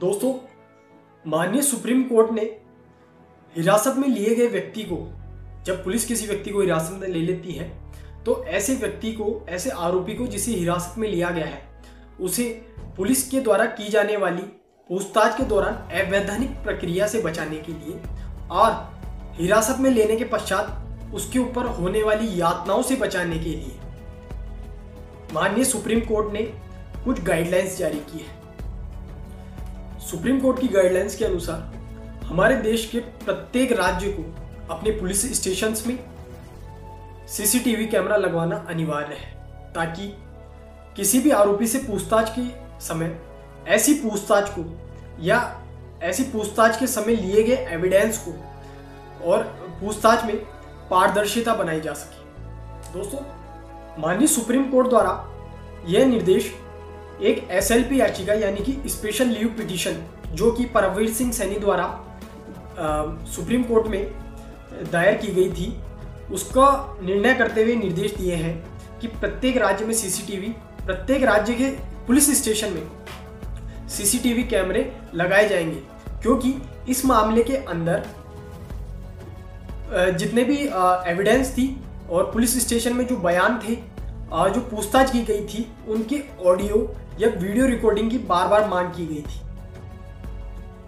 दोस्तों, माननीय supreme court ने हिरासत में लिए गए व्यक्ति को, जब पुलिस किसी व्यक्ति को हिरासत में ले लेती है तो ऐसे व्यक्ति को, ऐसे आरोपी को जिसे हिरासत में लिया गया है, उसे पुलिस के द्वारा की जाने वाली पूछताछ के दौरान अवैधानिक प्रक्रिया से बचाने के लिए और हिरासत में लेने के पश्चात उसके ऊपर होने वाली यातनाओं से बचाने के लिए माननीय सुप्रीम कोर्ट ने कुछ गाइडलाइंस जारी की है। सुप्रीम कोर्ट की गाइडलाइंस के अनुसार हमारे देश के प्रत्येक राज्य को अपने पुलिस स्टेशंस में सीसीटीवी कैमरा लगवाना अनिवार्य है, ताकि किसी भी आरोपी से पूछताछ के समय ऐसी पूछताछ को या ऐसी पूछताछ के समय लिए गए एविडेंस को और पूछताछ में पारदर्शिता बनाई जा सके। दोस्तों, माननीय सुप्रीम कोर्ट द्वारा यह निर्देश एक एसएलपी याचिका यानी कि स्पेशल लीव पिटीशन, जो कि परमवीर सिंह सैनी द्वारा सुप्रीम कोर्ट में दायर की गई थी, उसका निर्णय करते हुए निर्देश दिए हैं कि प्रत्येक राज्य में सीसीटीवी, प्रत्येक राज्य के पुलिस स्टेशन में सीसीटीवी कैमरे लगाए जाएंगे, क्योंकि इस मामले के अंदर जितने भी एविडेंस थी और पुलिस स्टेशन में जो बयान थे, जो पूछताछ की गई थी, उनके ऑडियो या वीडियो रिकॉर्डिंग की बार बार मांग की गई थी।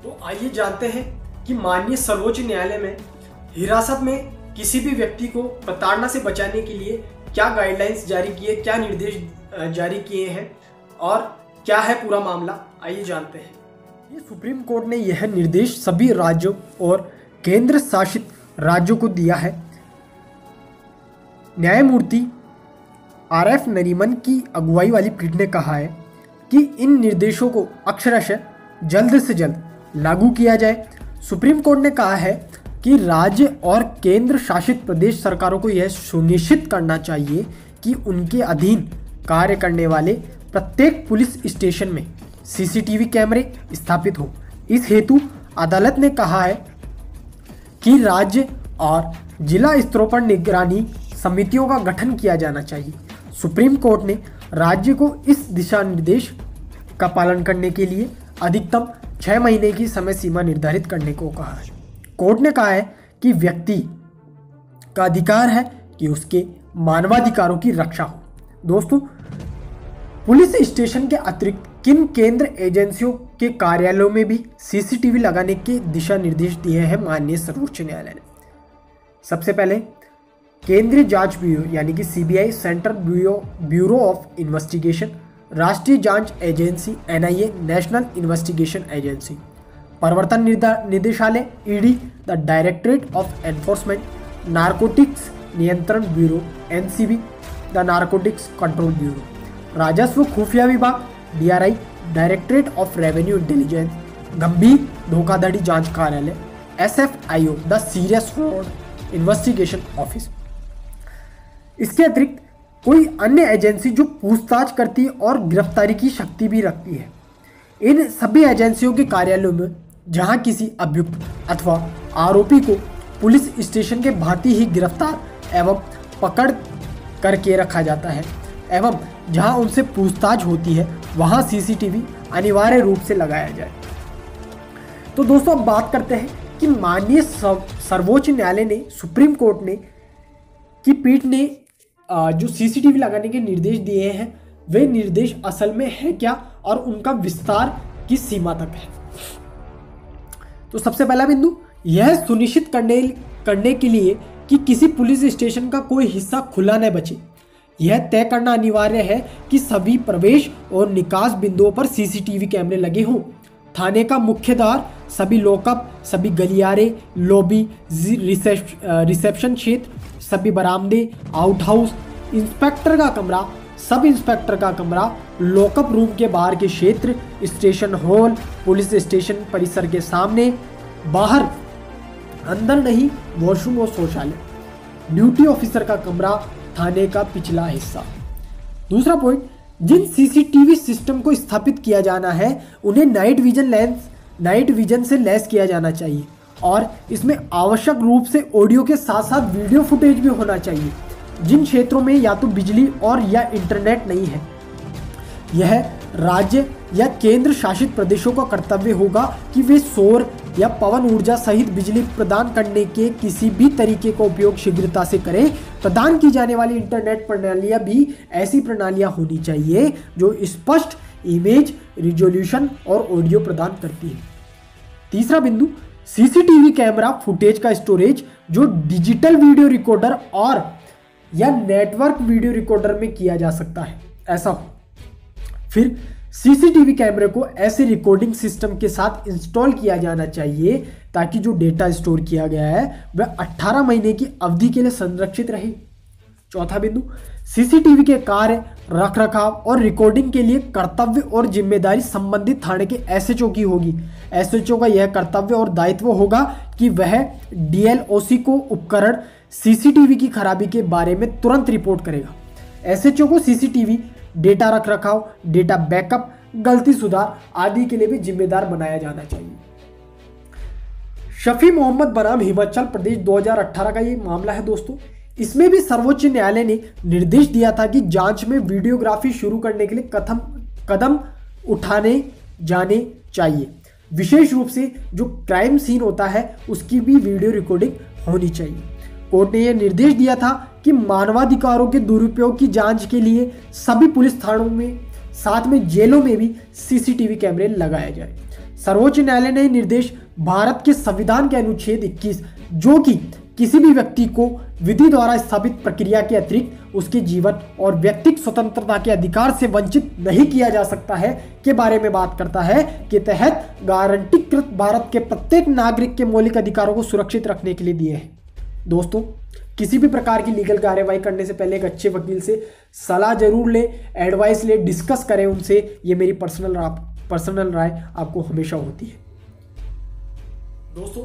तो आइए जानते हैं कि माननीय सर्वोच्च न्यायालय में हिरासत में किसी भी व्यक्ति को प्रताड़ना से बचाने के लिए क्या गाइडलाइंस जारी किए, क्या निर्देश जारी किए हैं और क्या है पूरा मामला, आइए जानते हैं। ये सुप्रीम कोर्ट ने यह निर्देश सभी राज्यों और केंद्र शासित राज्यों को दिया है। न्यायमूर्ति आरएफ नरीमन की अगुवाई वाली पीठ ने कहा है कि इन निर्देशों को अक्षरशः जल्द से जल्द लागू किया जाए। सुप्रीम कोर्ट ने कहा है कि राज्य और केंद्र शासित प्रदेश सरकारों को यह सुनिश्चित करना चाहिए कि उनके अधीन कार्य करने वाले प्रत्येक पुलिस स्टेशन में सीसीटीवी कैमरे स्थापित हो। इस हेतु अदालत ने कहा है कि राज्य और जिला स्तरों पर निगरानी समितियों का गठन किया जाना चाहिए। सुप्रीम कोर्ट ने राज्य को इस दिशा निर्देश का पालन करने के लिए अधिकतम 6 महीने की समय सीमा निर्धारित करने को कहा है। कोर्ट ने कहा है कि व्यक्ति का अधिकार है कि उसके मानवाधिकारों की रक्षा हो। दोस्तों, पुलिस स्टेशन के अतिरिक्त किन केंद्र एजेंसियों के कार्यालयों में भी सीसीटीवी लगाने के दिशा निर्देश दिए हैं माननीय सर्वोच्च न्यायालय ने। सबसे पहले केंद्रीय जांच ब्यूरो यानी कि CBI, central bureau of investigation, राष्ट्रीय जांच agency NIA, national investigation agency, प्रवर्तन निदेशालय ED, the directorate of enforcement, narcotics नियंत्रण bureau NCB, the narcotics control bureau, राजस्व खुफिया विभाग DRI, directorate of revenue intelligence, गंभीर धोखाधड़ी जांच कार्यालय SFIO, the serious fraud investigation office. इसके अतिरिक्त कोई अन्य एजेंसी जो पूछताछ करती है और गिरफ्तारी की शक्ति भी रखती है। इन सभी एजेंसियों के कार्यालयों में जहां किसी अभियुक्त अथवा आरोपी को पुलिस स्टेशन के भांति ही गिरफ्तार एवं पकड़ करके रखा जाता है एवं जहां उनसे पूछताछ होती है, वहां सीसीटीवी अनिवार्य रूप से लगाया जाए। तो दोस्तों, अब बात करते हैं कि माननीय सर्वोच्च न्यायालय ने, सुप्रीम कोर्ट ने की पीठ ने जो सीसीटीवी लगाने के निर्देश दिए हैं, वे निर्देश असल में है क्या और उनका विस्तार किस सीमा तक है। तो सबसे पहला बिंदु, यह सुनिश्चित करने के लिए कि किसी पुलिस स्टेशन का कोई हिस्सा खुला न बचे, यह तय करना अनिवार्य है कि सभी प्रवेश और निकास बिंदुओं पर सीसीटीवी कैमरे लगे हों। थाने का मुख्य द्वार, सभी लॉकअप, सभी गलियारे, लॉबी, रिसेप्शन क्षेत्र, सभी बरामदे, आउट हाउस, इंस्पेक्टर का कमरा, सब इंस्पेक्टर का कमरा, लॉकअप रूम के बाहर के क्षेत्र, स्टेशन हॉल, पुलिस स्टेशन परिसर के सामने, बाहर, अंदर नहीं, वॉशरूम और शौचालय, ड्यूटी ऑफिसर का कमरा, थाने का पिछला हिस्सा। दूसरा पॉइंट, जिन सीसीटीवी सिस्टम को स्थापित किया जाना है उन्हें नाइट विजन से लैस किया जाना चाहिए और इसमें आवश्यक रूप से ऑडियो के साथ साथ वीडियो फुटेज भी होना चाहिए। जिन क्षेत्रों में या तो बिजली और या इंटरनेट नहीं है, यह राज्य या केंद्र शासित प्रदेशों का कर्तव्य होगा कि वे सौर या पवन ऊर्जा सहित बिजली प्रदान करने के किसी भी तरीके का उपयोग शीघ्रता से करें। प्रदान की जाने वाली इंटरनेट प्रणालियां भी ऐसी प्रणालियां होनी चाहिए जो स्पष्ट इमेज रिजोल्यूशन और ऑडियो प्रदान करती है। तीसरा बिंदु, सीसीटीवी कैमरा फुटेज का स्टोरेज जो डिजिटल वीडियो रिकॉर्डर और या नेटवर्क वीडियो रिकॉर्डर में किया जा सकता है, ऐसा हो। फिर सीसीटीवी कैमरे को ऐसे रिकॉर्डिंग सिस्टम के साथ इंस्टॉल किया जाना चाहिए ताकि जो डेटा स्टोर किया गया है वह 18 महीने की अवधि के लिए संरक्षित रहे। चौथा बिंदु, सीसीटीवी के कार्य, रखरखाव और रिकॉर्डिंग के लिए कर्तव्य और जिम्मेदारी संबंधित थाने के एसएचओ की होगी। एसएचओ का यह कर्तव्य और दायित्व होगा कि वह डीएलओसी को उपकरण सीसीटीवी की खराबी के बारे में तुरंत रिपोर्ट करेगा। एसएचओ को सीसीटीवी डेटा रखरखाव, डेटा बैकअप, गलती सुधार आदि के लिए भी जिम्मेदार बनाया जाना चाहिए। शफी मोहम्मद बनाम हिमाचल प्रदेश 2018 का ये मामला है दोस्तों। इसमें भी सर्वोच्च न्यायालय ने निर्देश दिया था कि जांच में वीडियोग्राफी शुरू करने के लिए कदम उठाने जाने चाहिए। विशेष रूप से जो क्राइम सीन होता है उसकी भी वीडियो रिकॉर्डिंग होनी चाहिए। कोर्ट ने यह निर्देश दिया था कि मानवाधिकारों के दुरुपयोग की जांच के लिए सभी पुलिस थानों में साथ में जेलों में भी सीसीटीवी कैमरे लगाए जाए। सर्वोच्च न्यायालय ने निर्देश भारत के संविधान के अनुच्छेद 21 जो कि किसी भी व्यक्ति को विधि द्वारा स्थापित प्रक्रिया के अतिरिक्त उसके जीवन और व्यक्तिगत स्वतंत्रता के अधिकार से वंचित नहीं किया जा सकता है के बारे में बात करता है के तहत गारंटीकृत भारत के प्रत्येक नागरिक के मौलिक अधिकारों को सुरक्षित रखने के लिए दिए हैं। दोस्तों, किसी भी प्रकार की लीगल कार्यवाही करने से पहले एक अच्छे वकील से सलाह जरूर ले, एडवाइस ले, डिस्कस करें उनसे। ये मेरी पर्सनल राय आपको हमेशा होती है। दोस्तों,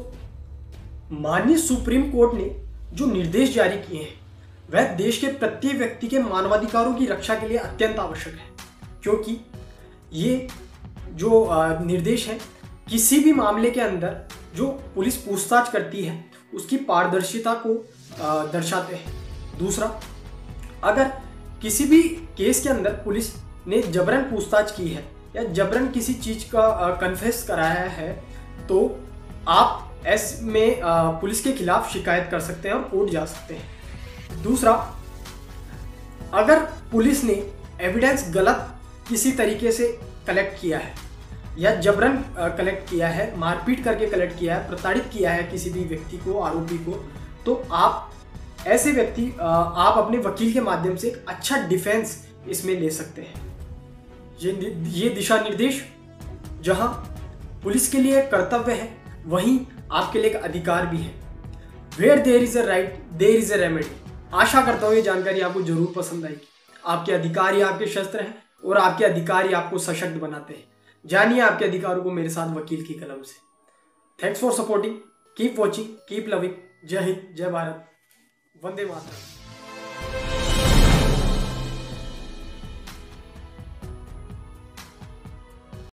माननीय सुप्रीम कोर्ट ने जो निर्देश जारी किए हैं वह देश के प्रत्येक व्यक्ति के मानवाधिकारों की रक्षा के लिए अत्यंत आवश्यक है, क्योंकि ये जो निर्देश है किसी भी मामले के अंदर जो पुलिस पूछताछ करती है उसकी पारदर्शिता को दर्शाते हैं। दूसरा, अगर किसी भी केस के अंदर पुलिस ने जबरन पूछताछ की है या जबरन किसी चीज का कन्फेस कराया है तो आप में पुलिस के खिलाफ शिकायत कर सकते हैं और कोर्ट जा सकते हैं। दूसरा, अगर पुलिस ने एविडेंस गलत किसी तरीके से कलेक्ट किया है या जबरन कलेक्ट किया है, मारपीट करके कलेक्ट किया है, प्रताड़ित किया है किसी भी व्यक्ति को, आरोपी को, तो आप ऐसे व्यक्ति आप अपने वकील के माध्यम से एक अच्छा डिफेंस इसमें ले सकते हैं। ये दिशा निर्देश जहां पुलिस के लिए कर्तव्य है वहीं आपके लिए एक अधिकार भी है। Where there is a right, there is a remedy। आशा करता हूँ ये जानकारी आपको जरूर पसंद आएगी। आपके अधिकार ही आपके शस्त्र हैं और आपके अधिकार ही आपको सशक्त बनाते हैं। जानिए आपके अधिकारों को मेरे साथ वकील की कलम से। Thanks for supporting, keep watching, keep loving. जय हिंद, जय भारत, वंदे मातरम।